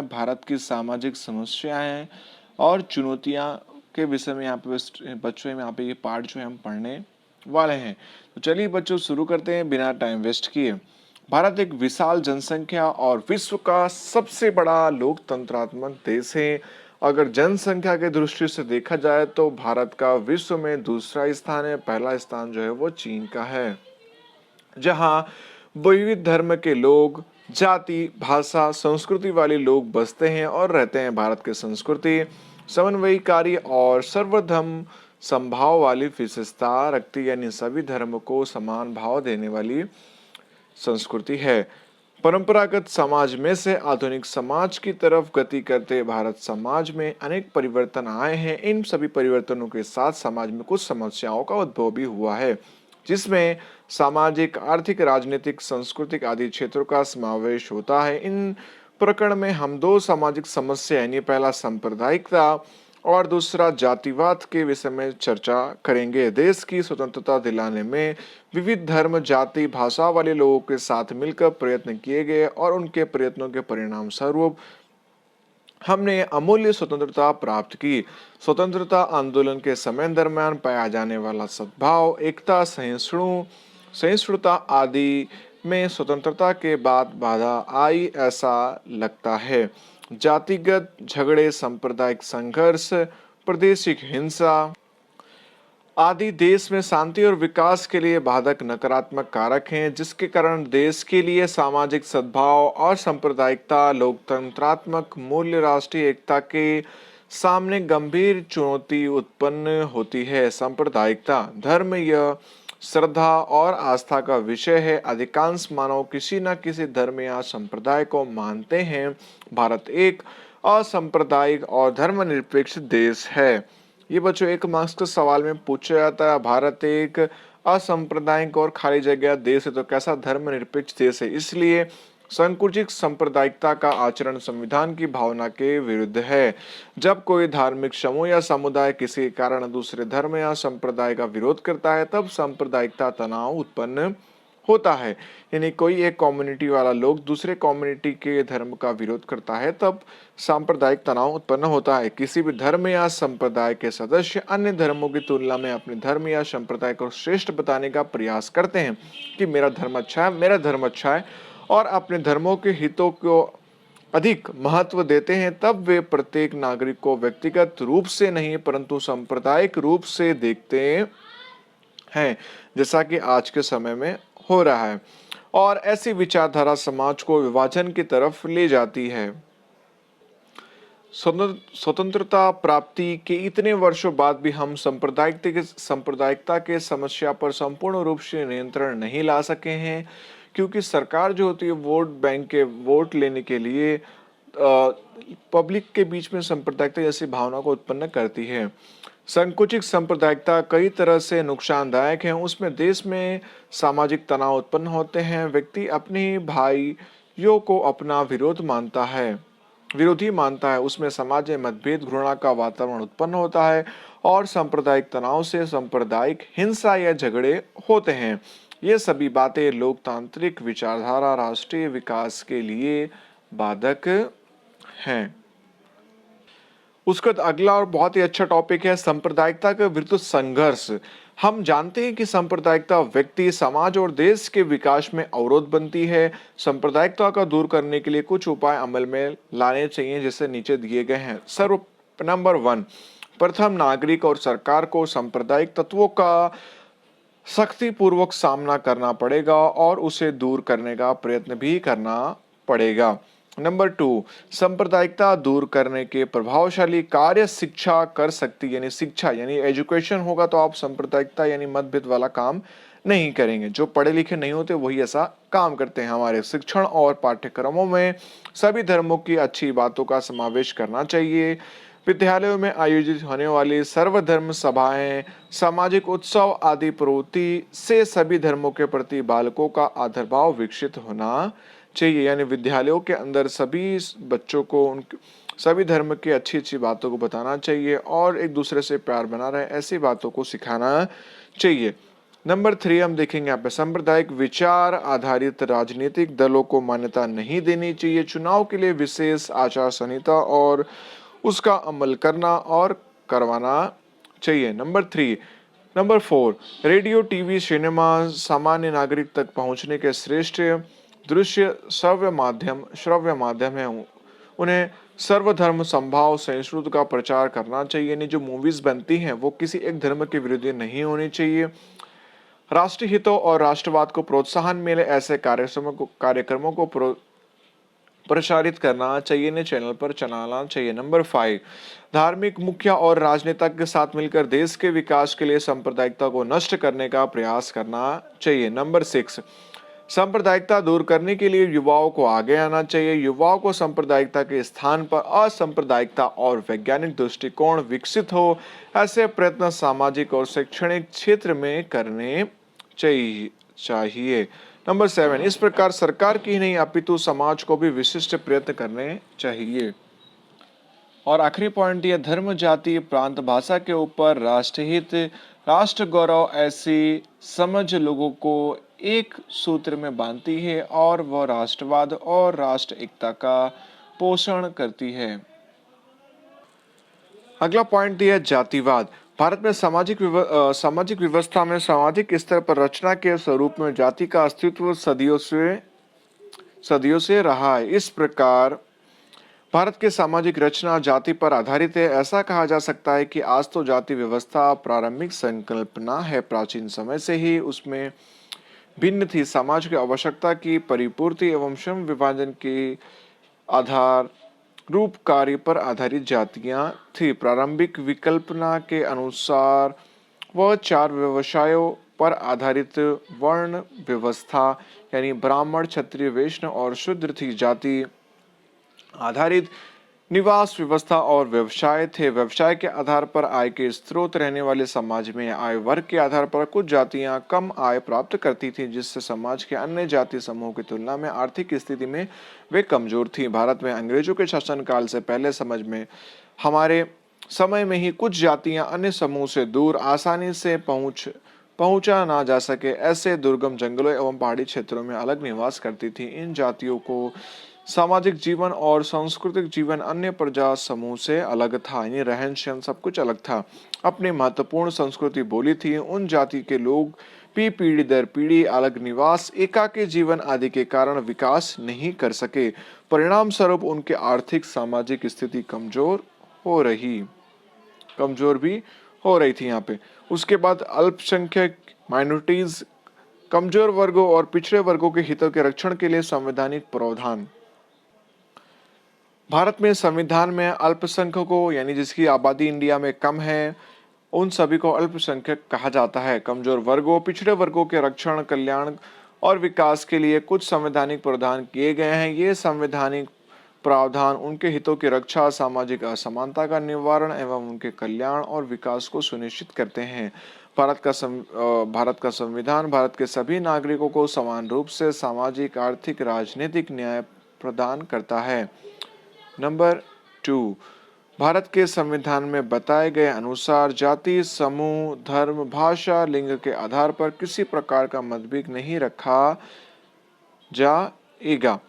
में भारत की सामाजिक समस्याएं और चुनौतियां के विषय में यहाँ पे बच्चों में यहाँ पे ये पार्ट जो है हम पढ़ने वाले हैं। तो चलिए बच्चों शुरू करते हैं बिना टाइम वेस्ट किए। भारत एक विशाल जनसंख्या और विश्व का सबसे बड़ा लोकतंत्रात्मक देश है। अगर जनसंख्या की दृष्टि से देखा जाए तो भारत का विश्व में दूसरा स्थान है, पहला स्थान जो है वो चीन का है। जहां विविध धर्म के लोग, जाति, भाषा, संस्कृति वाले लोग बसते हैं और रहते हैं। भारत की संस्कृति समन्वयकारी और सर्वधर्म समभाव वाली विशेषता रखती है, यानी सभी धर्म को समान भाव देने वाली संस्कृति है। परंपरागत समाज में से आधुनिक समाज की तरफ गति करते भारत समाज में अनेक परिवर्तन आए हैं। इन सभी परिवर्तनों के साथ समाज में कुछ समस्याओं का उद्भव भी हुआ है, जिसमें सामाजिक, आर्थिक, राजनीतिक, सांस्कृतिक आदि क्षेत्रों का समावेश होता है। इन प्रकरण में हम दो सामाजिक समस्या यानी पहला सांप्रदायिकता और दूसरा जातिवाद के विषय में चर्चा करेंगे। देश की स्वतंत्रता दिलाने में विविध धर्म, जाति, भाषा वाले लोगों के साथ मिलकर प्रयत्न किए गए और उनके प्रयत्नों के परिणाम स्वरूप हमने अमूल्य स्वतंत्रता प्राप्त की। स्वतंत्रता आंदोलन के समय दरमियान पाया जाने वाला सद्भाव, एकता, सहिष्णुता आदि में स्वतंत्रता के बाद बाधा आई ऐसा लगता है। जातिगत झगड़े, सांप्रदायिक संघर्ष, प्रादेशिक हिंसा आदि देश में शांति और विकास के लिए बाधक नकारात्मक कारक हैं, जिसके कारण देश के लिए सामाजिक सद्भाव और सांप्रदायिकता, लोकतंत्रात्मक मूल्य, राष्ट्रीय एकता के सामने गंभीर चुनौती उत्पन्न होती है। सांप्रदायिकता धर्म या श्रद्धा और आस्था का विषय है। अधिकांश मानव किसी न किसी धर्म या संप्रदाय को मानते हैं। भारत एक असंप्रदायिक और धर्मनिरपेक्ष देश है। ये बच्चों एक मार्क्स के सवाल में पूछा जाता है, भारत एक असंप्रदायिक और खाली जगह देश है तो कैसा धर्मनिरपेक्ष देश है। इसलिए संकुचित सांप्रदायिकता का आचरण संविधान की भावना के विरुद्ध है। जब कोई धार्मिक समूह या समुदाय किसी कारण दूसरे धर्म या संप्रदाय का विरोध करता है तब सांप्रदायिकता तनाव उत्पन्न होता है। यानी कोई एक कम्युनिटी वाला लोग दूसरे कम्युनिटी के धर्म का विरोध करता है तब सांप्रदायिक तनाव उत्पन्न होता है। किसी भी धर्म या संप्रदाय के सदस्य अन्य धर्मों की तुलना में अपने धर्म या संप्रदाय को श्रेष्ठ बताने का प्रयास करते हैं कि मेरा धर्म अच्छा है, मेरा धर्म अच्छा है, और अपने धर्मों के हितों को अधिक महत्व देते हैं, तब वे प्रत्येक नागरिक को व्यक्तिगत रूप से नहीं परंतु सांप्रदायिक रूप से देखते हैं, जैसा कि आज के समय में हो रहा है। और ऐसी विचारधारा समाज को विभाजन की तरफ ले जाती है। स्वतंत्रता प्राप्ति के इतने वर्षों बाद भी हम सांप्रदायिकता के समस्या पर संपूर्ण रूप से नियंत्रण नहीं ला सके हैं, क्योंकि सरकार जो होती है वोट बैंक के वोट लेने के लिए पब्लिक के बीच में सांप्रदायिकता जैसी भावना को उत्पन्न करती है। संकुचित सांप्रदायिकता कई तरह से नुकसानदायक है। उसमें देश में सामाजिक तनाव उत्पन्न होते हैं। व्यक्ति अपने भाइयों को अपना विरोधी मानता है। उसमें समाज में मतभेद, घृणा का वातावरण उत्पन्न होता है और सांप्रदायिक तनाव से सांप्रदायिक हिंसा या झगड़े होते हैं। ये सभी बातें लोकतांत्रिक विचारधारा, राष्ट्रीय विकास के लिए बाधक हैं। उसका अगला और बहुत ही अच्छा टॉपिक है सांप्रदायिकता के विरुद्ध संघर्ष। हम जानते हैं कि सांप्रदायिकता व्यक्ति, समाज और देश के विकास में अवरोध बनती है। सांप्रदायिकता का दूर करने के लिए कुछ उपाय अमल में लाने चाहिए, जैसे नीचे दिए गए हैं। नंबर 1, प्रथम नागरिक और सरकार को सांप्रदायिक तत्वों का सख्ती पूर्वक सामना करना पड़ेगा और उसे दूर करने का प्रयत्न भी करना पड़ेगा। नंबर 2, सांप्रदायिकता दूर करने के प्रभावशाली कार्य शिक्षा कर सकती, यानी शिक्षा यानी एजुकेशन होगा तो आप सांप्रदायिकता यानी मतभेद वाला काम नहीं करेंगे। जो पढ़े लिखे नहीं होते वही ऐसा काम करते हैं। हमारे शिक्षण और पाठ्यक्रमों में सभी धर्मों की अच्छी बातों का समावेश करना चाहिए। विद्यालयों में आयोजित होने वाली सर्वधर्म सभाएं, सामाजिक उत्सव आदि प्रवृत्ति से सभी धर्मों के प्रति बालकों का आदर भाव विकसित होना चाहिए। यानी विद्यालयों के अंदर सभी बच्चों को सभी धर्म की अच्छी अच्छी बातों को बताना चाहिए और एक दूसरे से प्यार बना रहे ऐसी बातों को सिखाना चाहिए। नंबर 3 हम देखेंगे यहाँ पे सांप्रदायिक विचार आधारित राजनीतिक दलों को मान्यता नहीं देनी चाहिए। चुनाव के लिए विशेष आचार संहिता और उसका अमल करना और करवाना चाहिए। नंबर 4 रेडियो, टीवी, सिनेमा सामान्य नागरिक तक पहुंचने के श्रेष्ठ दृश्य श्रव्य माध्यम है। उन्हें सर्वधर्म संभाव सहिष्णुता का प्रचार करना चाहिए। यानी जो मूवीज बनती हैं वो किसी एक धर्म के विरुद्ध नहीं होनी चाहिए। राष्ट्रीय हितों और राष्ट्रवाद को प्रोत्साहन मिले ऐसे कार्यक्रमों को प्रसारित करना चाहिए, इन्हें चैनल पर चलाना चाहिए। नंबर 5 धार्मिक मुखिया और राजनेता के साथ मिलकर देश के विकास के लिए सांप्रदायिकता को नष्ट करने का प्रयास करना चाहिए। नंबर 6 सांप्रदायिकता दूर करने के लिए युवाओं को आगे आना चाहिए। युवाओं को सांप्रदायिकता के स्थान पर असांप्रदायिकता और वैज्ञानिक दृष्टिकोण विकसित हो ऐसे प्रयत्न सामाजिक और शैक्षणिक क्षेत्र में करने चाहिए। नंबर 7 इस प्रकार सरकार की नहीं अपितु समाज को भी विशिष्ट प्रयत्न करने चाहिए। और आखिरी पॉइंट ये धर्म, जाति, प्रांत, भाषा के ऊपर राष्ट्रहित, राष्ट्र गौरव ऐसी समझ लोगों को एक सूत्र में बांधती है और वह राष्ट्रवाद और राष्ट्र एकता का पोषण करती है। अगला पॉइंट दिया जातिवाद। भारत में सामाजिक व्यवस्था में सामाजिक स्तर पर रचना के स्वरूप में जाति का अस्तित्व सदियों से रहा है। इस प्रकार भारत की सामाजिक रचना जाति पर आधारित है। ऐसा कहा जा सकता है कि आज तो जाति व्यवस्था प्रारंभिक संकल्पना है, प्राचीन समय से ही उसमें भिन्न थी। समाज की आवश्यकता की परिपूर्ति एवं श्रम विभाजन के आधार रूप कार्य पर आधारित जातियां थी। प्रारंभिक विकल्पना के अनुसार वह 4 व्यवसायों पर आधारित वर्ण व्यवस्था यानी ब्राह्मण, क्षत्रिय, वैश्य और शूद्र थी। जाति आधारित निवास व्यवस्था और व्यवसाय थे। व्यवसाय के आधार पर आय के स्रोत रहने वाले समाज में आय वर्ग के आधार पर कुछ जातियां कम आय प्राप्त करती थीं, जिससे समाज के अन्य जाति समूह की तुलना में आर्थिक स्थिति में वे कमजोर थीं। भारत में अंग्रेजों के शासनकाल से पहले हमारे समय में ही कुछ जातियां अन्य समूह से दूर आसानी से पहुंचा ना जा सके ऐसे दुर्गम जंगलों एवं पहाड़ी क्षेत्रों में अलग निवास करती थी। इन जातियों को सामाजिक जीवन और सांस्कृतिक जीवन अन्य प्रजा समूह से अलग था, यानी रहन सहन सब कुछ अलग था। अपनी महत्वपूर्ण संस्कृति बोली थी। उन जाति के लोग भी पीढ़ी दर पीढ़ी अलग निवास, एकाकी जीवन आदि के कारण विकास नहीं कर सके। परिणाम स्वरूप उनके आर्थिक सामाजिक स्थिति कमजोर भी हो रही थी यहाँ पे। उसके बाद अल्पसंख्यक माइनॉरिटीज, कमजोर वर्गों और पिछड़े वर्गों के हितों के रक्षण के लिए संवैधानिक प्रावधान। भारत में संविधान में अल्पसंख्यकों यानी जिसकी आबादी इंडिया में कम है उन सभी को अल्पसंख्यक कहा जाता है। कमजोर वर्गों, पिछड़े वर्गों के रक्षण, कल्याण और विकास के लिए कुछ संवैधानिक प्रावधान किए गए हैं। ये संवैधानिक प्रावधान उनके हितों की रक्षा, सामाजिक असमानता का निवारण एवं उनके कल्याण और विकास को सुनिश्चित करते हैं। भारत का संविधान भारत के सभी नागरिकों को समान रूप से सामाजिक, आर्थिक, राजनीतिक न्याय प्रदान करता है। नंबर 2 भारत के संविधान में बताए गए अनुसार जाति, समूह, धर्म, भाषा, लिंग के आधार पर किसी प्रकार का मतभेद नहीं रखा जाएगा।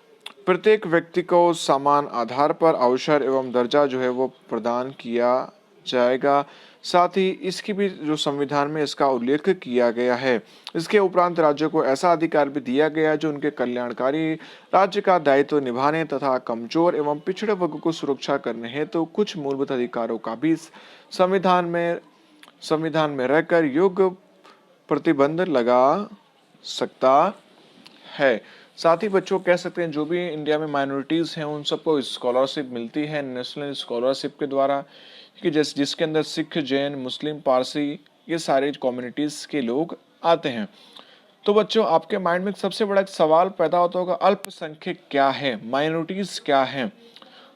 प्रत्येक व्यक्ति को समान आधार पर अवसर एवं दर्जा जो है वो प्रदान किया जाएगा। साथ ही इसकी भी जो संविधान में इसका उल्लेख किया गया है। इसके उपरांत राज्यों को ऐसा अधिकार भी दिया गया जो उनके कल्याणकारी राज्य का दायित्व निभाने तथा कमजोर एवं पिछड़े वर्गों को सुरक्षा करने हेतु तो कुछ मूलभूत अधिकारों का भी संविधान में रहकर योग्य प्रतिबंध लगा सकता है। साथ ही बच्चों कह सकते हैं जो भी इंडिया में माइनॉरिटीज हैं उन सबको स्कॉलरशिप मिलती है नेशनल स्कॉलरशिप के द्वारा, कि जिसके अंदर सिख, जैन, मुस्लिम, पारसी ये सारे कम्युनिटीज के लोग आते हैं। तो बच्चों आपके माइंड में सबसे बड़ा एक सवाल पैदा होता होगा, अल्पसंख्यक क्या है, माइनॉरिटीज क्या है।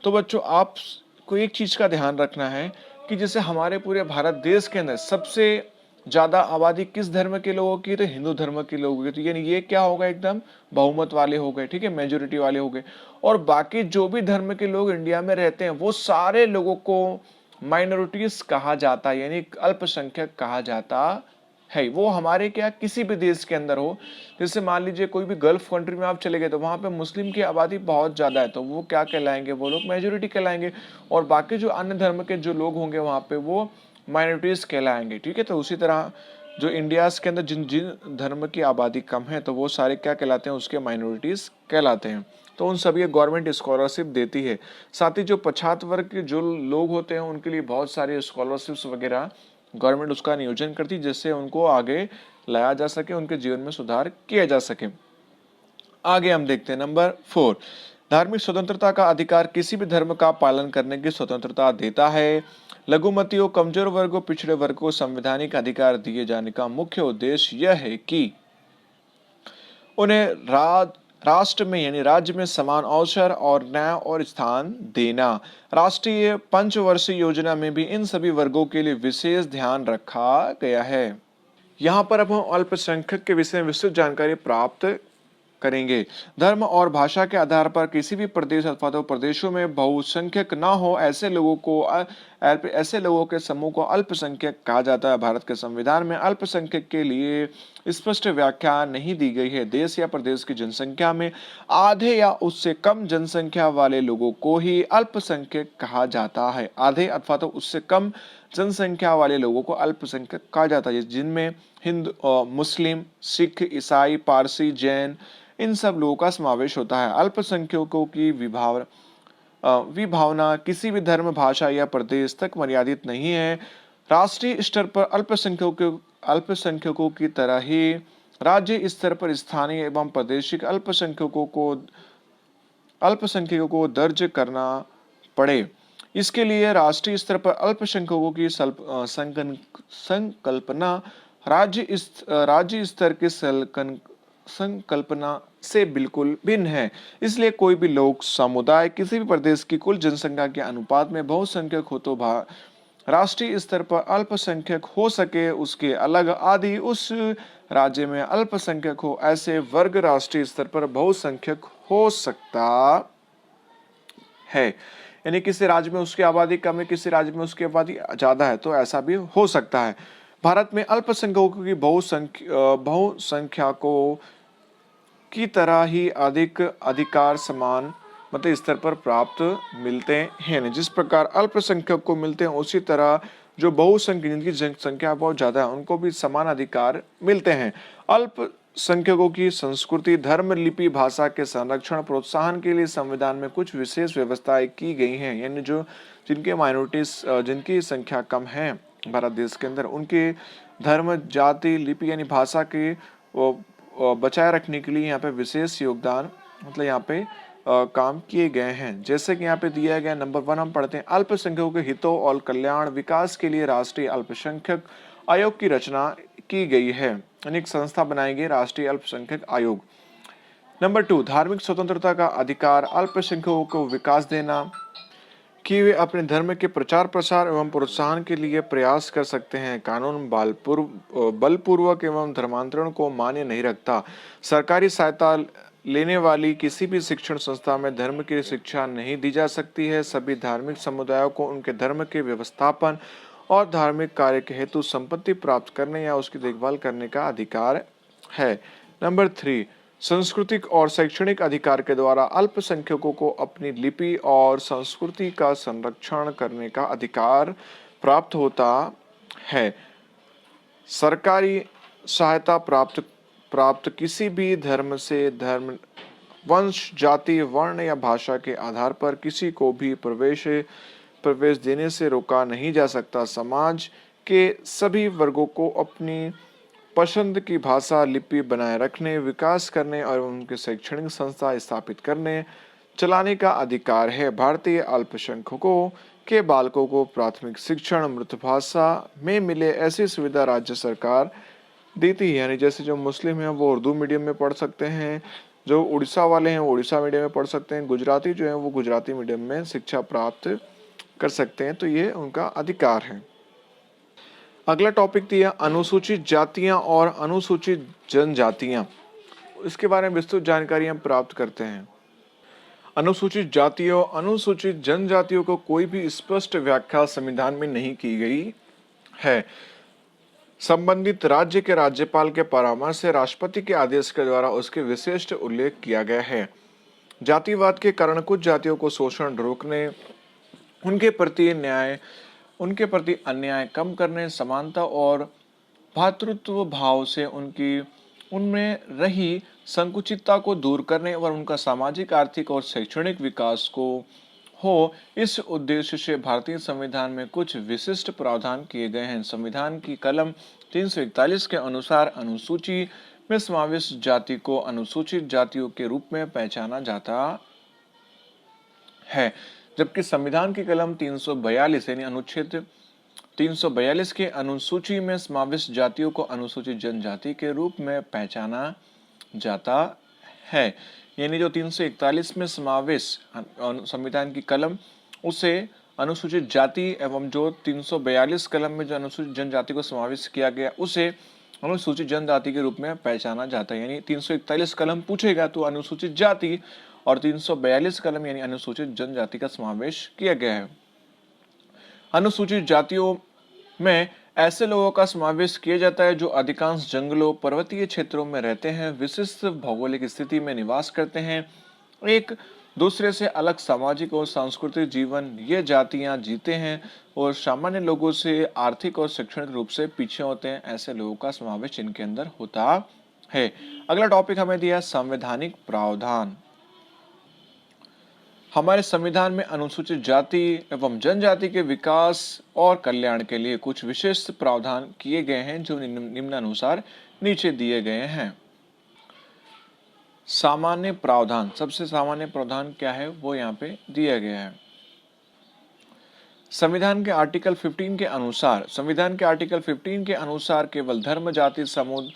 तो बच्चों आपको एक चीज का ध्यान रखना है कि जैसे हमारे पूरे भारत देश के अंदर सबसे ज्यादा आबादी किस धर्म के लोगों की, तो हिंदू धर्म के लोगों की। तो यानी ये क्या होगा, एकदम बहुमत वाले हो गए, ठीक है, मेजोरिटी वाले हो गए। और बाकी जो भी धर्म के लोग इंडिया में रहते हैं वो सारे लोगों को माइनॉरिटीज कहा जाता है, यानी अल्पसंख्यक कहा जाता है, वो हमारे क्या किसी भी देश के अंदर हो। जैसे मान लीजिए कोई भी गल्फ कंट्री में आप चले गए तो वहाँ पे मुस्लिम की आबादी बहुत ज़्यादा है, तो वो क्या कहलाएंगे, वो लोग मेजोरिटी कहलाएंगे, और बाकी जो अन्य धर्म के जो लोग होंगे वहाँ पे वो माइनॉरिटीज कहलाएंगे। ठीक है, तो उसी तरह जो इंडिया के अंदर जिन जिन धर्म की आबादी कम है तो वो सारे क्या कहलाते हैं, उसके माइनॉरिटीज कहलाते हैं। तो उन सभी गवर्नमेंट स्कॉलरशिप देती है। साथ ही जो पछात वर्ग के जो लोग होते हैं उनके लिए बहुत सारे स्कॉलरशिप्स वगैरह गवर्नमेंट उसका नियोजन करती है, जिससे उनको आगे लाया जा सके, उनके जीवन में सुधार किया जा सके। आगे हम देखते हैं नंबर 4, धार्मिक स्वतंत्रता का अधिकार किसी भी धर्म का पालन करने की स्वतंत्रता देता है। लघुमतियों, कमजोर वर्गों, पिछड़े वर्ग को संवैधानिक अधिकार दिए जाने का मुख्य उद्देश्य यह है कि उन्हें राष्ट्र में यानी राज्य में समान अवसर और न्याय और स्थान देना। राष्ट्रीय पंचवर्षीय योजना में भी इन सभी वर्गों के लिए विशेष ध्यान रखा गया है। यहाँ पर अब हम अल्पसंख्यक के विषय में विस्तृत जानकारी प्राप्त करेंगे। धर्म और भाषा के आधार पर किसी भी प्रदेश अथवा तो प्रदेशों में बहुसंख्यक ना हो ऐसे लोगों के समूह को अल्पसंख्यक कहा जाता है। भारत के संविधान में अल्पसंख्यक के लिए स्पष्ट व्याख्या नहीं दी गई है। देश या प्रदेश की जनसंख्या में आधे या उससे कम जनसंख्या वाले लोगों को ही अल्पसंख्यक कहा जाता है। आधे अथवा तो उससे कम जनसंख्या वाले लोगों को अल्पसंख्यक कहा जाता है, जिनमें हिंदू, मुस्लिम, सिख, ईसाई, पारसी, जैन, इन सब लोगों का समावेश होता है। अल्पसंख्यकों की विभावना किसी भी धर्म, भाषा या प्रदेश तक मर्यादित नहीं है। राष्ट्रीय स्तर पर अल्पसंख्यकों की तरह ही राज्य स्तर पर स्थानीय एवं प्रादेशिक अल्पसंख्यकों को दर्ज करना पड़े। इसके लिए राष्ट्रीय स्तर पर अल्पसंख्यकों की संकल्पना राज्य स्तर की संकल्पना से बिल्कुल भिन्न है। इसलिए कोई भी लोग समुदाय किसी भी प्रदेश की कुल जनसंख्या के अनुपात में बहुसंख्यक हो तो राष्ट्रीय स्तर पर अल्पसंख्यक हो सके, उसके अलग आदि उस राज्य में अल्पसंख्यक हो, ऐसे वर्ग राष्ट्रीय स्तर पर बहुसंख्यक हो सकता है। यानी किसी राज्य में उसकी आबादी कम है, किसी राज्य में उसकी आबादी ज्यादा है, तो ऐसा भी हो सकता है। भारत में अल्पसंख्यकों की बहुसंख्यकों की तरह ही अधिक अधिकार समान मतलब स्तर पर प्राप्त मिलते हैं। जिस प्रकार अल्पसंख्यक को मिलते हैं उसी तरह जो बहुसंख्यक जिनकी जनसंख्या बहुत ज्यादा है उनको भी समान अधिकार मिलते हैं। अल्पसंख्यकों की संस्कृति, धर्म, लिपि, भाषा के संरक्षण प्रोत्साहन के लिए संविधान में कुछ विशेष व्यवस्थाएं की गई हैं। यानी जो जिनके माइनॉरिटीज जिनकी संख्या कम है भारत देश के अंदर, उनके धर्म, जाति, लिपि यानी भाषा के बचाए रखने के लिए यहाँ पे विशेष योगदान मतलब यहाँ पे काम किए गए हैं। जैसे कि यहाँ पे दिया गया नंबर 1 हम पढ़ते हैं, अल्पसंख्यकों के हितों और कल्याण विकास के लिए राष्ट्रीय अल्पसंख्यक आयोग की रचना की गई है। अनेक संस्था बनाई गई राष्ट्रीय अल्पसंख्यक आयोग। नंबर 2, धार्मिक स्वतंत्रता का अधिकार अल्पसंख्यकों को विकास देना कि वे अपने धर्म के प्रचार प्रसार एवं प्रोत्साहन के लिए प्रयास कर सकते हैं। कानून बलपूर्वक एवं धर्मांतरण को मान्य नहीं रखता। सरकारी सहायता लेने वाली किसी भी शिक्षण संस्था में धर्म की शिक्षा नहीं दी जा सकती है। सभी धार्मिक समुदायों को उनके धर्म के व्यवस्थापन और धार्मिक कार्य के हेतु संपत्ति प्राप्त करने या उसकी देखभाल करने का अधिकार है। नंबर 3, सांस्कृतिक और शैक्षणिक अधिकार के द्वारा अल्पसंख्यकों को अपनी लिपि और संस्कृति का संरक्षण करने का अधिकार प्राप्त होता है। सरकारी सहायता प्राप्त किसी भी धर्म से धर्म, वंश, जाति, वर्ण या भाषा के आधार पर किसी को भी प्रवेश देने से रोका नहीं जा सकता। समाज के सभी वर्गों को अपनी पसंद की भाषा, लिपि बनाए रखने, विकास करने और उनके शैक्षणिक संस्था स्थापित करने चलाने का अधिकार है। भारतीय अल्पसंख्यकों के बालकों को प्राथमिक शिक्षण मातृभाषा में मिले ऐसी सुविधा राज्य सरकार देती है। यानी जैसे जो मुस्लिम हैं वो उर्दू मीडियम में पढ़ सकते हैं, जो उड़ीसा वाले हैं वो उड़ीसा मीडियम में पढ़ सकते हैं, गुजराती जो हैं वो गुजराती मीडियम में शिक्षा प्राप्त कर सकते हैं, तो ये उनका अधिकार है। अगला टॉपिक दिया अनुसूचित जातियां और अनुसूचित जनजातियां। इसके बारे में विस्तृत जानकारी हम प्राप्त करते हैं। अनुसूचित जातियों, अनुसूचित जनजातियों को कोई भी स्पष्ट व्याख्या संविधान में नहीं की गई है। संबंधित राज्य के राज्यपाल के परामर्श से राष्ट्रपति के आदेश के द्वारा उसके विशिष्ट उल्लेख किया गया है। जातिवाद के कारण कुछ जातियों को शोषण रोकने, उनके प्रति न्याय उनके प्रति अन्याय कम करने, समानता और भातृत्व भाव से उनमें रही संकुचितता को दूर करने और उनका सामाजिक, आर्थिक और शैक्षणिक विकास को हो, इस उद्देश्य से भारतीय संविधान में कुछ विशिष्ट प्रावधान किए गए हैं। संविधान की कलम 341 के अनुसार अनुसूची में समाविष्ट जाति को अनुसूचित जातियों के रूप में पहचाना जाता है, जबकि संविधान की कलम 342 यानी अनुच्छेद 342 के अनुसूची में समाविष्ट जातियों को अनुसूचित जनजाति के रूप में पहचाना जाता है। यानी जो 341 में समावेश संविधान की कलम, उसे अनुसूचित जाति, एवं जो 342 कलम में जो अनुसूचित जनजाति को समावेश किया गया उसे अनुसूचित जनजाति के रूप में पहचाना जाता है। यानी 341 कलम पूछेगा तो अनुसूचित जाति और 342 कलम यानी अनुसूचित जनजाति का समावेश किया गया है। अनुसूचित जातियों में ऐसे लोगों का समावेश किया जाता है जो अधिकांश जंगलों, पर्वतीय क्षेत्रों में रहते हैं, विशिष्ट भौगोलिक स्थिति में निवास करते हैं, एक दूसरे से अलग सामाजिक और सांस्कृतिक जीवन ये जातियां जीते हैं और सामान्य लोगों से आर्थिक और शैक्षणिक रूप से पीछे होते हैं। ऐसे लोगों का समावेश इनके अंदर होता है। अगला टॉपिक हमें दिया संवैधानिक प्रावधान। हमारे संविधान में अनुसूचित जाति एवं जनजाति के विकास और कल्याण के लिए कुछ विशेष प्रावधान किए गए हैं जो निम्नानुसार नीचे दिए गए हैं। सामान्य प्रावधान, सबसे सामान्य प्रावधान क्या है वो यहाँ पे दिया गया है। संविधान के आर्टिकल 15 के अनुसार केवल धर्म, जाति, समूह,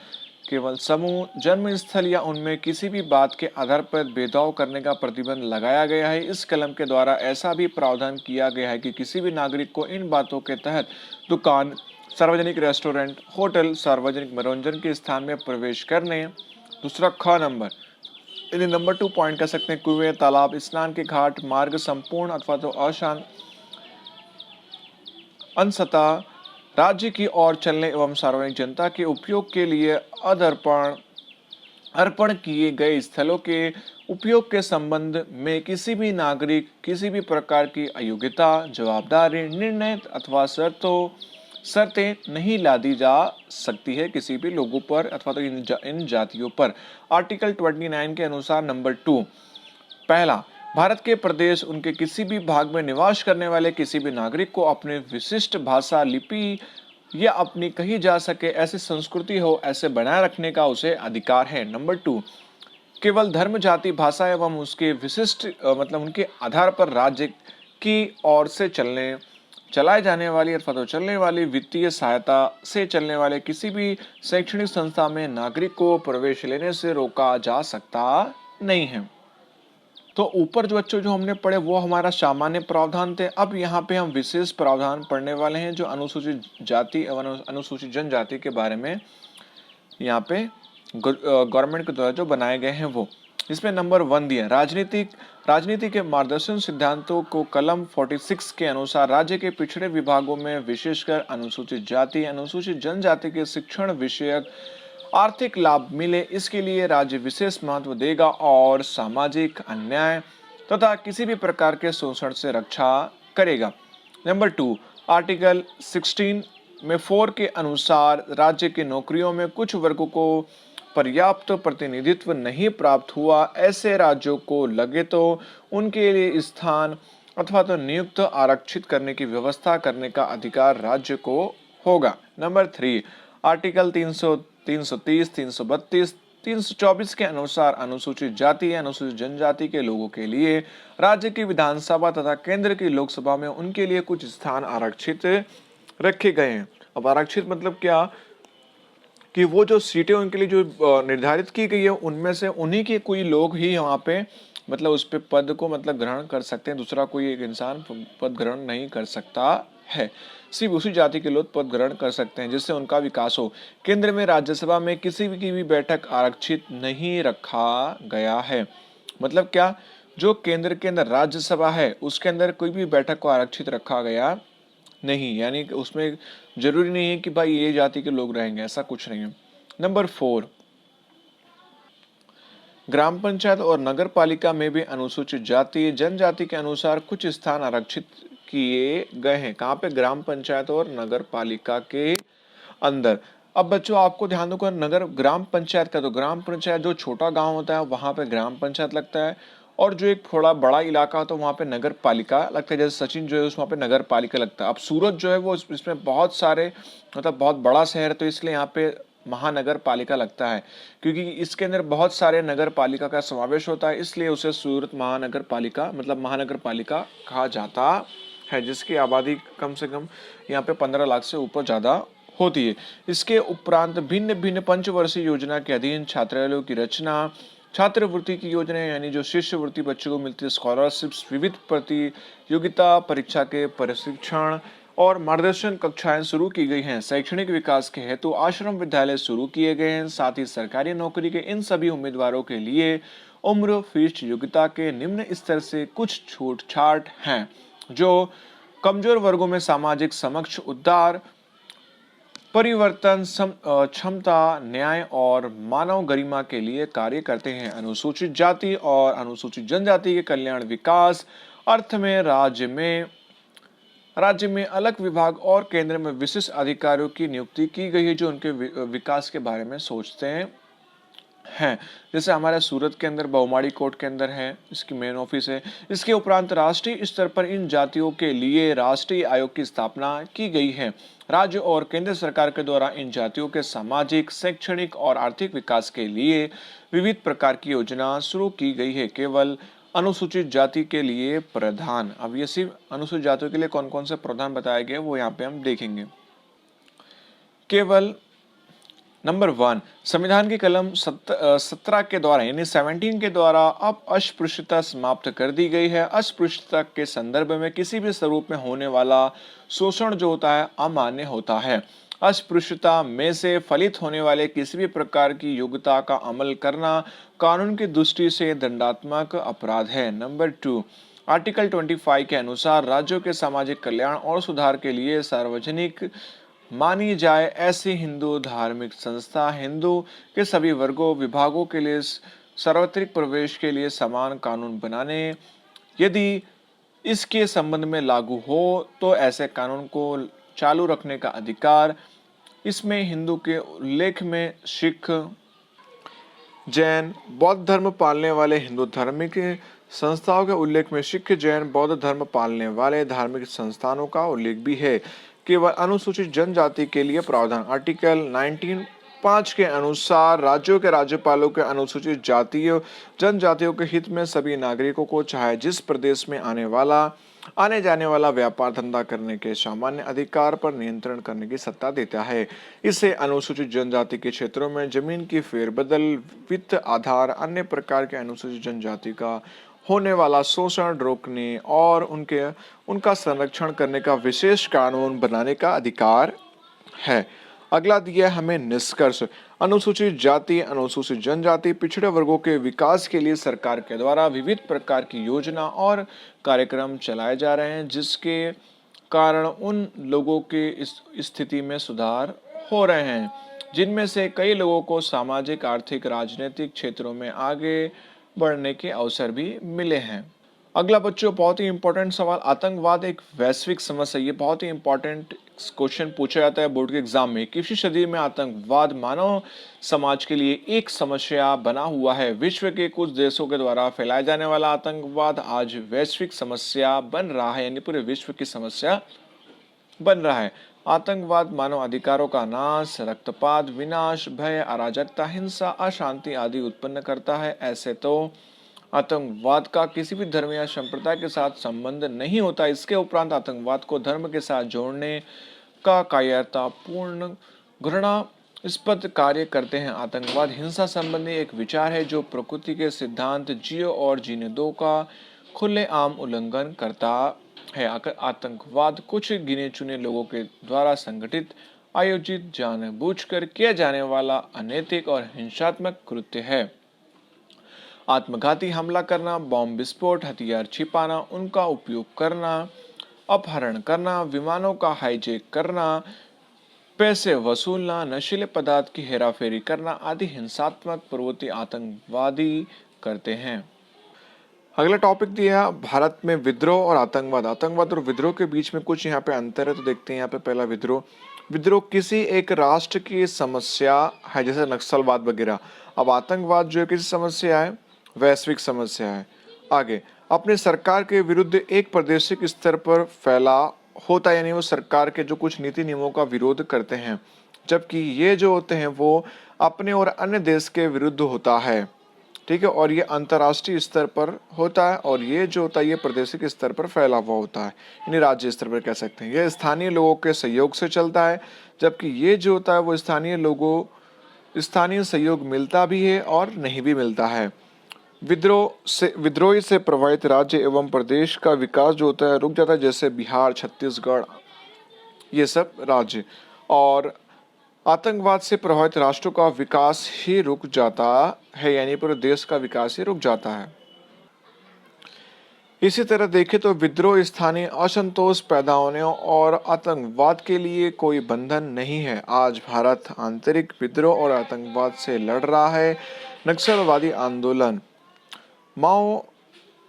जन्म स्थल या उनमें किसी भी बात के आधार पर भेदभाव करने का प्रतिबंध लगाया गया है। इस कलम के द्वारा ऐसा भी प्रावधान किया गया है कि किसी भी नागरिक को इन बातों के तहत दुकान, सार्वजनिक रेस्टोरेंट, होटल, सार्वजनिक मनोरंजन के स्थान में प्रवेश करने। दूसरा ख नंबर, यदि नंबर 2 पॉइंट कर सकते हैं, कुएं, तालाब, स्नान के घाट, मार्ग, संपूर्ण अथवा तो अशांत अंशतः राज्य की ओर चलने एवं सार्वजनिक जनता के उपयोग के लिए अर्पण किए गए स्थलों के उपयोग के संबंध में किसी भी नागरिक किसी भी प्रकार की अयोग्यता, जवाबदारी, निर्णय अथवा शर्तें नहीं लादी जा सकती है किसी भी लोगों पर अथवा तो इन जातियों पर। आर्टिकल 29 के अनुसार नंबर 2, पहला, भारत के प्रदेश उनके किसी भी भाग में निवास करने वाले किसी भी नागरिक को अपने विशिष्ट भाषा, लिपि या अपनी कही जा सके ऐसी संस्कृति हो ऐसे बनाए रखने का उसे अधिकार है। नंबर 2, केवल धर्म, जाति, भाषा एवं उसके विशिष्ट मतलब उनके आधार पर राज्य की ओर से चलाए जाने वाली अथवा तो चलने वाली वित्तीय सहायता से चलने वाले किसी भी शैक्षणिक संस्था में नागरिक को प्रवेश लेने से रोका जा सकता नहीं है। तो ऊपर जो बच्चों जो हमने पढ़े वो हमारा सामान्य प्रावधान थे। अब यहाँ पे हम विशेष प्रावधान पढ़ने वाले हैं जो अनुसूचित जाति एवं अनुसूचित जनजाति के बारे में यहाँ पे गवर्नमेंट के द्वारा जो बनाए गए हैं वो। इसमें नंबर 1 दिया, राजनीति के मार्गदर्शन सिद्धांतों को कलम 46 के अनुसार राज्य के पिछड़े विभागों में विशेषकर अनुसूचित जाति, अनुसूचित जनजाति के शिक्षण विषयक आर्थिक लाभ मिले, इसके लिए राज्य विशेष महत्व देगा और सामाजिक अन्याय तथा किसी भी प्रकार के शोषण से रक्षा करेगा। नंबर 2, आर्टिकल 16 में 4 के अनुसार राज्य की नौकरियों में कुछ वर्गों को पर्याप्त प्रतिनिधित्व नहीं प्राप्त हुआ, ऐसे राज्यों को लगे तो उनके लिए स्थान अथवा तो नियुक्त आरक्षित करने की व्यवस्था करने का अधिकार राज्य को होगा। नंबर 3, आर्टिकल 330, 332, 324 के अनुसार अनुसूचित जाति या अनुसूचित जनजाति के लोगों के लिए राज्य की विधानसभा तथा केंद्र की लोकसभा में उनके लिए कुछ स्थान आरक्षित रखे गए हैं। अब आरक्षित मतलब क्या कि वो जो सीटें उनके लिए जो निर्धारित की गई है उनमें से उन्हीं के कोई लोग ही वहाँ पे मतलब उस पे पद को मतलब ग्रहण कर सकते हैं, दूसरा कोई एक इंसान पद ग्रहण नहीं कर सकता है। सिर्फ उसी जाति के लोग पद ग्रहण कर सकते हैं जिससे उनका विकास हो। केंद्र में राज्यसभा में किसी की भी बैठक आरक्षित नहीं रखा गया है। मतलब क्या, जो केंद्र के अंदर राज्यसभा है उसके अंदर कोई भी बैठक को आरक्षित रखा गया नहीं, यानी कि उसमें जरूरी नहीं है कि भाई ये जाति के लोग रहेंगे, ऐसा कुछ नहीं है। नंबर 4, ग्राम पंचायत और नगर पालिका में भी अनुसूचित जाति जनजाति के अनुसार कुछ स्थान आरक्षित किए गए हैं। कहाँ पे? ग्राम पंचायत और नगर पालिका के अंदर। अब बच्चों आपको ध्यान दो, नगर ग्राम पंचायत का, तो ग्राम पंचायत जो छोटा गांव होता है वहां पे ग्राम पंचायत लगता है, और जो एक थोड़ा बड़ा इलाका हो तो वहां पे नगर पालिका लगता है। जैसे सचिन जो है वहां पे नगर पालिका लगता है। अब सूरत जो है वो इसमें बहुत सारे, मतलब बहुत बड़ा शहर, तो इसलिए यहाँ पे महानगर पालिका लगता है, क्योंकि इसके अंदर बहुत सारे नगर पालिका का समावेश होता है, इसलिए उसे सूरत महानगर पालिका मतलब महानगर पालिका कहा जाता है, जिसकी आबादी कम से कम यहाँ पे 15 लाख से ऊपर ज्यादा होती है। इसके उपरांत भिन्न भिन्न पंचवर्षीय योजना के अधीन छात्रालयों की रचना, छात्रवृत्ति की योजना यानी जो शिष्यवृत्ति बच्चों को मिलती है, स्कॉलरशिप्स, विविध प्रतियोगिता परीक्षा के प्रशिक्षण और मार्गदर्शन कक्षाएं शुरू की गई हैं। शैक्षणिक विकास के हेतु आश्रम विद्यालय शुरू किए गए हैं। साथ ही सरकारी नौकरी के इन सभी उम्मीदवारों के लिए उम्र, फीस, योग्यता के निम्न स्तर से कुछ छूट छाट हैं, जो कमजोर वर्गों में सामाजिक समक्ष उद्धार, परिवर्तन, क्षमता, न्याय और मानव गरिमा के लिए कार्य करते हैं। अनुसूचित जाति और अनुसूचित जनजाति के कल्याण विकास अर्थ में राज्य में अलग विभाग और केंद्र में विशिष्ट अधिकारियों की नियुक्ति की गई है, जो उनके विकास के बारे में सोचते हैं। जैसे हमारे सूरत के अंदर बहुमाड़ी कोर्ट के अंदर है, इसकी मेन ऑफिस है। इसके उपरांत राष्ट्रीय स्तर पर इन जातियों के लिए राष्ट्रीय आयोग की स्थापना की गई है। राज्य और केंद्र सरकार के द्वारा इन जातियों के सामाजिक, शैक्षणिक और आर्थिक विकास के लिए विविध प्रकार की योजना शुरू की गई है। केवल अनुसूचित जाति के लिए प्रधान, अब ये सिर्फ अनुसूचित जातियों के लिए कौन कौन से प्रधान बताए गए वो यहाँ पे हम देखेंगे। केवल नंबर 1, संविधान की कलम 17 के द्वारा यानी 17 के द्वारा अब अस्पृश्यता समाप्त कर दी गई है। अस्पृश्यता के संदर्भ में किसी भी स्वरूप में होने वाला शोषण जो होता है अमान्य होता है। अस्पृश्यता में से फलित होने वाले किसी भी प्रकार की योग्यता का अमल करना कानून की दृष्टि से दंडात्मक अपराध है। नंबर 2, आर्टिकल 25 के अनुसार राज्यों के सामाजिक कल्याण और सुधार के लिए सार्वजनिक मानी जाए ऐसी हिंदू धार्मिक संस्था हिंदू के सभी वर्गों विभागों के लिए सार्वत्रिक प्रवेश के लिए समान कानून बनाने, यदि इसके संबंध में लागू हो तो ऐसे कानून को चालू रखने का अधिकार। इसमें हिंदू के उल्लेख में सिख, जैन, बौद्ध धर्म पालने वाले हिंदू धार्मिक संस्थाओं के उल्लेख में सिख, जैन, बौद्ध धर्म पालने वाले धार्मिक संस्थानों का उल्लेख भी है। केवल अनुसूचित जनजाति के लिए प्रावधान आर्टिकल 19(5) के अनुसार राज्यों के राज्यपालों के अनुसूचित जातियों जनजातियों के हित में सभी नागरिकों को चाहे जिस प्रदेश में आने जाने वाला व्यापार धंधा करने के सामान्य अधिकार पर नियंत्रण करने की सत्ता देता है। इसे अनुसूचित जनजाति के क्षेत्रों में जमीन की फेरबदल, वित्त आधार, अन्य प्रकार के अनुसूचित जनजाति का होने वाला शोषण रोकने और उनका संरक्षण करने का विशेष कानून बनाने का अधिकार है। अगला दिया हमें निष्कर्ष। अनुसूचित जाति, अनुसूचित जनजाति, पिछड़े वर्गों के विकास के लिए सरकार के द्वारा विविध प्रकार की योजना और कार्यक्रम चलाए जा रहे हैं, जिसके कारण उन लोगों की स्थिति में सुधार हो रहे हैं, जिनमें से कई लोगों को सामाजिक, आर्थिक, राजनीतिक क्षेत्रों में आगे बढ़ने के अवसर भी मिले हैं। अगला बच्चों बहुत ही इंपॉर्टेंट सवाल, आतंकवाद एक वैश्विक समस्या। ये बहुत ही इंपॉर्टेंट क्वेश्चन पूछा जाता है बोर्ड के एग्जाम में। 21वीं सदी में आतंकवाद मानव समाज के लिए एक समस्या बना हुआ है। विश्व के कुछ देशों के द्वारा फैलाया जाने वाला आतंकवाद आज वैश्विक समस्या बन रहा है, यानी पूरे विश्व की समस्या बन रहा है। आतंकवाद मानव अधिकारों का नाश, रक्तपात, विनाश, भय, अराजकता, हिंसा, अशांति आदि उत्पन्न करता है। ऐसे तो आतंकवाद का किसी भी धर्म या संप्रदाय के साथ संबंध नहीं होता। इसके उपरांत आतंकवाद को धर्म के साथ जोड़ने का कायरतापूर्ण, घृणास्पद कार्य करते हैं। आतंकवाद हिंसा संबंधी एक विचार है जो प्रकृति के सिद्धांत जियो और जीने दो का खुलेआम उल्लंघन करता है। आतंकवाद कुछ गिने चुने लोगों के द्वारा संगठित, आयोजित, जानबूझकर किया जाने वाला अनैतिक और हिंसात्मक कृत्य है। आत्मघाती हमला करना, बॉम्ब विस्फोट, हथियार छिपाना, उनका उपयोग करना, अपहरण करना, विमानों का हाईजैक करना, पैसे वसूलना, नशीले पदार्थ की हेराफेरी करना आदि हिंसात्मक प्रवृत्ति आतंकवादी करते हैं। अगला टॉपिक दिया भारत में विद्रोह और आतंकवाद। आतंकवाद और विद्रोह के बीच में कुछ यहाँ पे अंतर है, तो देखते हैं यहाँ पे। पहला विद्रोह, विद्रोह किसी एक राष्ट्र की समस्या है, जैसे नक्सलवाद वगैरह। अब आतंकवाद जो है किसी समस्या है, वैश्विक समस्या है। आगे, अपने सरकार के विरुद्ध एक प्रादेशिक स्तर पर फैला होता है, यानी वो सरकार के जो कुछ नीति नियमों का विरोध करते हैं, जबकि ये जो होते हैं वो अपने और अन्य देश के विरुद्ध होता है। ठीक है, और ये अंतर्राष्ट्रीय स्तर पर होता है, और ये जो होता है ये प्रादेशिक स्तर पर फैला हुआ होता है, यानी राज्य स्तर पर कह सकते हैं। ये स्थानीय लोगों के सहयोग से चलता है, जबकि ये जो होता है वो स्थानीय सहयोग मिलता भी है और नहीं भी मिलता है। विद्रोही से प्रभावित राज्य एवं प्रदेश का विकास जो होता है रुक जाता है, जैसे बिहार, छत्तीसगढ़, ये सब राज्य। और आतंकवाद से प्रभावित राष्ट्रों का विकास ही रुक जाता है, यानी पूरे देश का विकास ही रुक जाता है। इसी तरह देखें तो विद्रोह स्थानीय असंतोष पैदा होने और आतंकवाद के लिए कोई बंधन नहीं है। आज भारत आंतरिक विद्रोह और आतंकवाद से लड़ रहा है। नक्सलवादी आंदोलन, माओ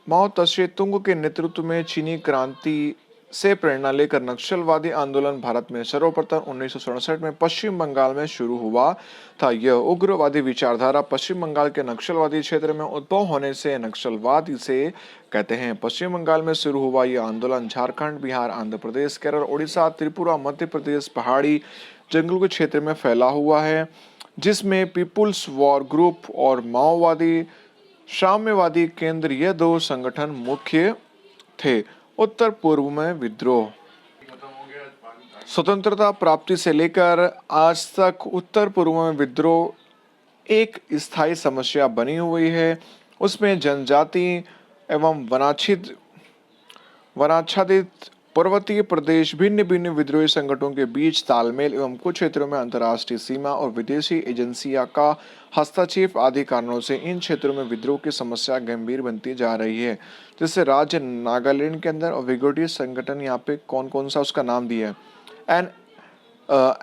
माओ त्से तुंग के नेतृत्व में चीनी क्रांति से प्रेरणा लेकर नक्सलवादी आंदोलन भारत में सर्वप्रथम 1967 में पश्चिम बंगाल में शुरू हुआ था। यह उग्रवादी विचारधारा पश्चिम बंगाल के नक्सलवादी क्षेत्र में उद्भव होने से नक्सलवाद इसे कहते हैं। पश्चिम बंगाल में शुरू हुआ यह आंदोलन झारखंड, बिहार, आंध्र प्रदेश, केरल, उड़ीसा, त्रिपुरा, मध्य प्रदेश, पहाड़ी जंगलों के क्षेत्र में फैला हुआ है, जिसमें पीपुल्स वॉर ग्रुप और माओवादी साम्यवादी केंद्र ये दो संगठन मुख्य थे। उत्तर पूर्व में विद्रोह, स्वतंत्रता प्राप्ति से लेकर आज तक उत्तर पूर्व में विद्रोह एक स्थायी समस्या बनी हुई है। उसमें जनजाति एवं वनाच्छादित पर्वतीय प्रदेश, भिन्न भिन्न विद्रोही संगठनों के बीच तालमेल एवं कुछ क्षेत्रों में अंतर्राष्ट्रीय सीमा और विदेशी एजेंसियों का हस्तक्षेप आदि कारणों से इन क्षेत्रों में विद्रोह की समस्या गंभीर बनती जा रही है। जैसे राज्य नागालैंड के अंदर और विघटित संगठन, यहाँ पे कौन कौन सा उसका नाम दिया है,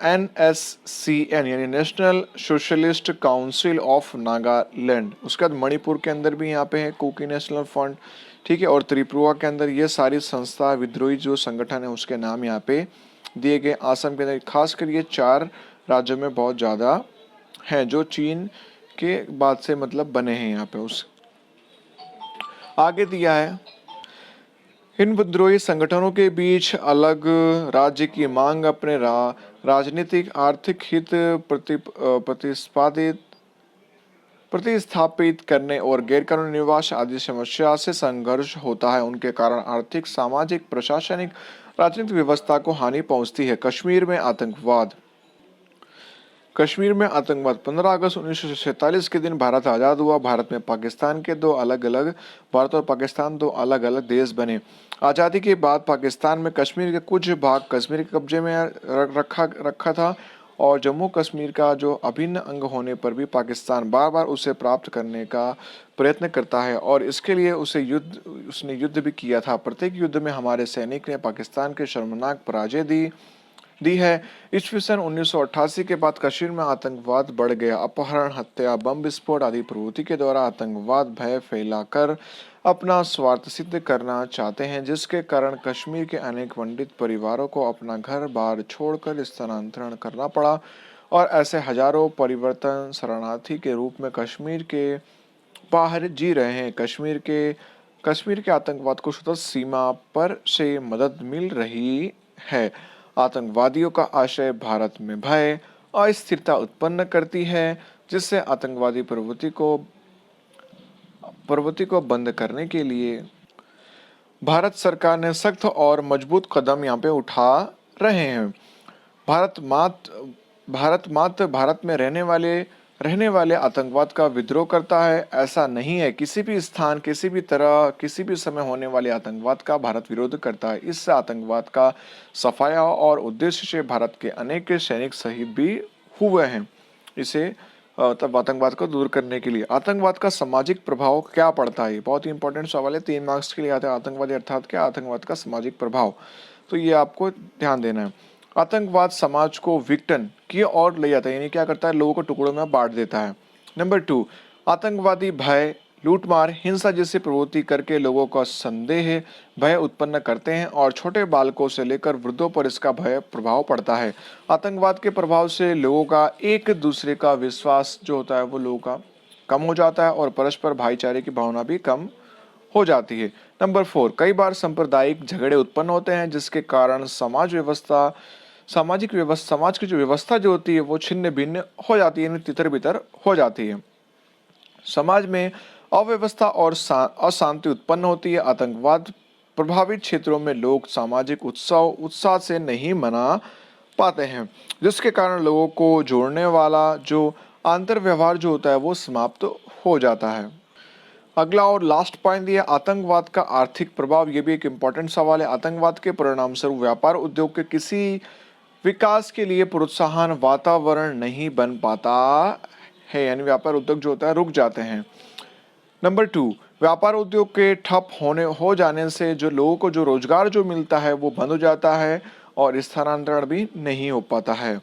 NSCN यानी national socialist council of Nagaland. उसके बाद मणिपुर के अंदर भी यहाँ पे है कुकी नेशनल फ्रंट, ठीक है, और त्रिपुरा के अंदर ये सारी संस्था विद्रोही जो संगठन है उसके नाम यहाँ पे दिए गए। असम के अंदर खासकर ये 4 राज्यों में बहुत ज़्यादा हैं जो चीन के बाद से मतलब बने हैं यहाँ पे। उस आगे दिया है, इन विद्रोही संगठनों के बीच अलग राज्य की मांग अपने राजनीतिक आर्थिक हित प्रतिस्थापित करने और गैरकानूनी निवास आदि समस्या से संघर्ष होता है। उनके कारण आर्थिक, सामाजिक, प्रशासनिक, राजनीतिक व्यवस्था को हानि पहुंचती है। कश्मीर में आतंकवाद 15 अगस्त 1947 के दिन भारत आज़ाद हुआ। भारत और पाकिस्तान दो अलग अलग देश बने। आज़ादी के बाद पाकिस्तान में कश्मीर के कुछ भाग कश्मीर के कब्जे में रखा था, और जम्मू कश्मीर का जो अभिन्न अंग होने पर भी पाकिस्तान बार बार उसे प्राप्त करने का प्रयत्न करता है, और इसके लिए उसने युद्ध भी किया था। प्रत्येक युद्ध में हमारे सैनिक ने पाकिस्तान के शर्मनाक पराजय दी है। ईस्वी सन 1988 के बाद कश्मीर में आतंकवाद बढ़ गया। अपहरण, हत्या, बम विस्फोट आदि प्रवृत्ति के द्वारा आतंकवाद भय फैलाकर अपना स्वार्थ सिद्ध करना चाहते हैं, जिसके कारण कश्मीर के अनेक वंचित परिवारों को अपना घर बार छोड़कर स्थानांतरण करना पड़ा, और ऐसे हजारों परिवर्तन शरणार्थी के रूप में कश्मीर के बाहर जी रहे हैं। कश्मीर के आतंकवाद को स्वतः सीमा पर से मदद मिल रही है। आतंकवादियों का आशय भारत में भय, अस्थिरता उत्पन्न करती है, जिससे आतंकवादी प्रवृत्ति को बंद करने के लिए भारत सरकार ने सख्त और मजबूत कदम यहाँ पे उठा रहे हैं। भारत में रहने वाले आतंकवाद का विद्रोह करता है, ऐसा नहीं है। किसी भी स्थान, किसी भी तरह, किसी भी समय होने वाले आतंकवाद का भारत विरोध करता है। इससे आतंकवाद का सफाया और उद्देश्य से भारत के अनेक सैनिक शहीद भी हुए हैं। इसे तब आतंकवाद को दूर करने के लिए आतंकवाद का सामाजिक प्रभाव क्या पड़ता है, बहुत ही इंपॉर्टेंट सवाल है, 3 मार्क्स के लिए आता है। आतंकवादी अर्थात क्या, आतंकवाद का सामाजिक प्रभाव। तो ये आपको ध्यान देना है। आतंकवाद समाज को विघटन की ओर ले जाता है, यानी क्या करता है, लोगों को टुकड़ों में बांट देता है। नंबर 2, आतंकवादी भय, लूटमार, हिंसा जैसी प्रवृत्ति करके लोगों का संदेह, भय उत्पन्न करते हैं और छोटे बालकों से लेकर वृद्धों पर इसका भय प्रभाव पड़ता है। आतंकवाद के प्रभाव से लोगों का एक दूसरे का विश्वास जो होता है वो लोगों का कम हो जाता है और परस्पर भाईचारे की भावना भी कम हो जाती है। नंबर 4, कई बार सांप्रदायिक झगड़े उत्पन्न होते हैं जिसके कारण समाज की जो व्यवस्था जो होती है वो छिन्न भिन्न हो जाती है, यानी तितर बितर हो जाती है। समाज में अव्यवस्था और अशांति उत्पन्न होती है। आतंकवाद प्रभावित क्षेत्रों में लोग सामाजिक उत्साह से नहीं मना पाते हैं, जिसके कारण लोगों को जोड़ने वाला जो आंतर व्यवहार जो होता है वो समाप्त हो जाता है। अगला और लास्ट पॉइंट ये आतंकवाद का आर्थिक प्रभाव, ये भी एक इम्पोर्टेंट सवाल है। आतंकवाद के परिणाम स्वरूप व्यापार उद्योग के किसी विकास के लिए प्रोत्साहन वातावरण नहीं बन पाता है, यानी व्यापार उद्योग जो होता है रुक जाते हैं। नंबर 2, व्यापार उद्योग के ठप हो जाने से जो लोगों को जो रोजगार जो मिलता है वो बंद हो जाता है और स्थानांतरण भी नहीं हो पाता है।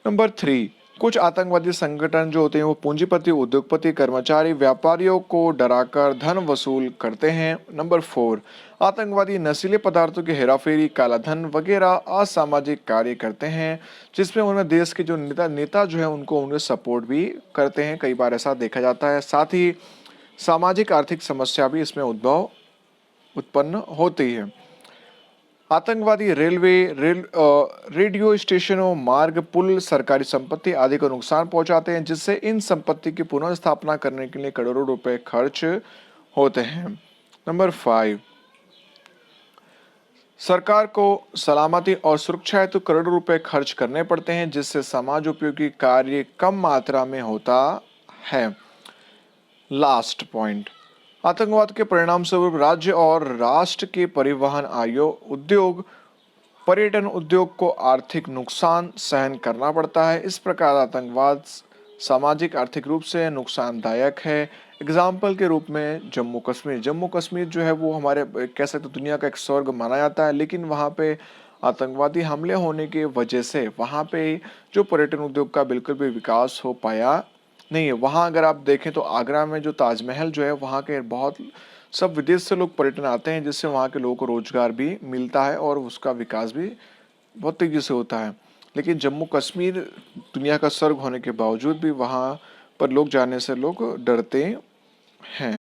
नंबर 3, कुछ आतंकवादी संगठन जो होते हैं वो पूंजीपति, उद्योगपति, कर्मचारी, व्यापारियों को डराकर धन वसूल करते हैं। नंबर 4, आतंकवादी नशीले पदार्थों की हेराफेरी, काला धन वगैरह असामाजिक कार्य करते हैं, जिसमें उन्हें देश के जो नेता जो है उनको उन्हें सपोर्ट भी करते हैं, कई बार ऐसा देखा जाता है। साथ ही सामाजिक आर्थिक समस्या भी इसमें उत्पन्न होती है। आतंकवादी रेडियो स्टेशनों, मार्ग, पुल, सरकारी संपत्ति आदि को नुकसान पहुंचाते हैं, जिससे इन संपत्ति की पुनर्स्थापना करने के लिए करोड़ों रुपए खर्च होते हैं। नंबर 5, सरकार को सलामती और सुरक्षा हेतु करोड़ों रुपए खर्च करने पड़ते हैं, जिससे समाज उपयोगी कार्य कम मात्रा में होता है। लास्ट पॉइंट, आतंकवाद के परिणाम स्वरूप राज्य और राष्ट्र के परिवहन उद्योग, पर्यटन उद्योग को आर्थिक नुकसान सहन करना पड़ता है। इस प्रकार आतंकवाद सामाजिक आर्थिक रूप से नुकसानदायक है। एग्जाम्पल के रूप में जम्मू कश्मीर जो है वो हमारे कह सकते दुनिया का एक स्वर्ग माना जाता है, लेकिन वहाँ पे आतंकवादी हमले होने की वजह से वहाँ पे जो पर्यटन उद्योग का बिल्कुल भी विकास हो पाया नहीं है। वहाँ अगर आप देखें तो आगरा में जो ताजमहल जो है वहाँ के बहुत सब विदेश से लोग पर्यटन आते हैं, जिससे वहाँ के लोगों को रोजगार भी मिलता है और उसका विकास भी बहुत तेजी से होता है। लेकिन जम्मू कश्मीर दुनिया का स्वर्ग होने के बावजूद भी वहाँ पर लोग जाने से लोग डरते हैं।